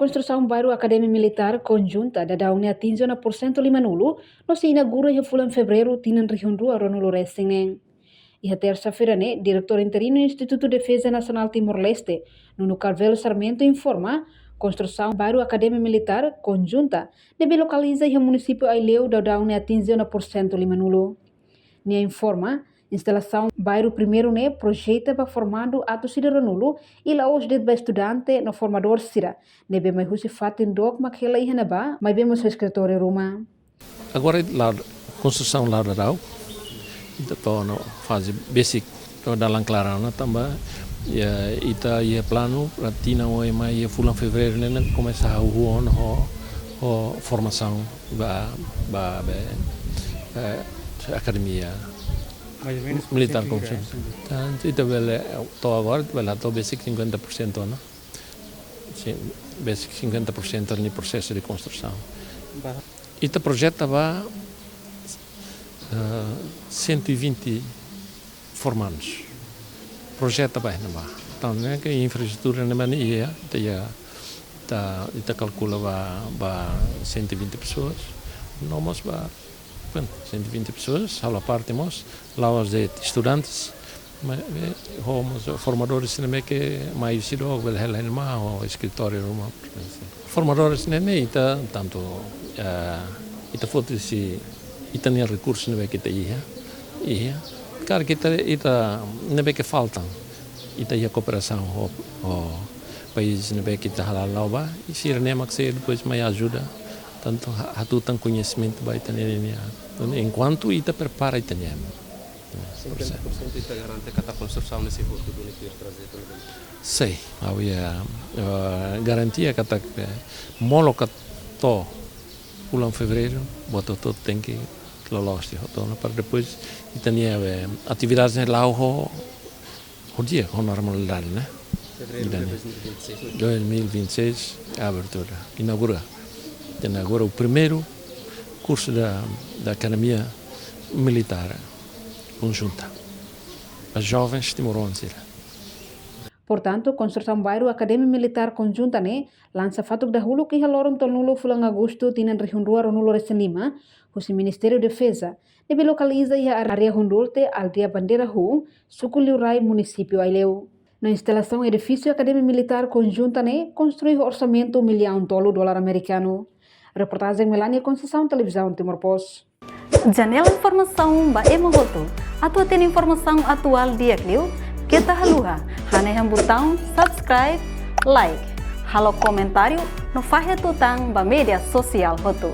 construção bairro Academia Militar Conjunta da daunnya tinjo na porcento 50 no se inaugura em fulan fevereiro tinan região do Aronulo Racing. E a terça-feira, diretor interino do Instituto de Defesa Nacional Timor-Leste, Nuno Carvalho Sarmento, informa construção bairro Academia Militar Conjunta deve localizar em município Aileu da daunnya tinjo na porcento 50. Nia informa instalação bairro primeiro projeta para formando ato cidadão e lá hoje de estudante no formador sira nebe mai husi fatin dog makela ihana ba mai bemos escritório Roma. Agora lá construção lá da Rau então na fase basic to dalam clarana tambah ya ita ia plano ratina oi mai ia fulan fevereiro nena começar a huon ho formação ba academia militar conjunta. Então bele to agora bele to basic 50% no. Basic 50% no processo de construção. Ita projeta va 120 formandos. Projeta vai na ba. Então né que infraestrutura na mania ita calcula va 120 pessoas. Nomos va 120 pessoas, a parte nós, lá os de estudantes, os formadores também que mais cedo o helma o escritório Roma. Formadores nem ita tanto ita foto se ita nem recursos não é que tem cara que ita não é que faltam ita a cooperação o país não é que está lá lá e se nem mais depois mais ajuda tanto hatu tang conhecimento vai ter enquanto ita prepara ita nem 50% ita garante que a construção nesse futuro não quer trazer também. Sei, havia garantia que tá moloca to pulang fevereiro botou todo tem que lolos de hotel para depois ita nem atividades lá o dia com normalidade, né? Fevereiro de 2026 abertura inaugura agora o primeiro curso da Academia Militar Conjunta para jovens timorenses. Portanto, construção bairro Academia Militar Conjunta lança fatuk dahulu que haloron tolnulo fulang agosto tinan região do Aronulo Resenima, o Ministério de Defesa deve localiza a área Hundulte Aldeia Bandeira Hu, suku Liurai, município Aileu. Na instalação edifício Academia Militar Conjunta construiu orçamento $1 milhão americano. Reportagem Melania Conceição, Televisão Timor-Post. Janela informação ba emohoto. Atua tem informação atual dia kliu. Kita haluha. Hane botão subscribe, like. Halo comentário no fahe tutang ba media sosial hoto.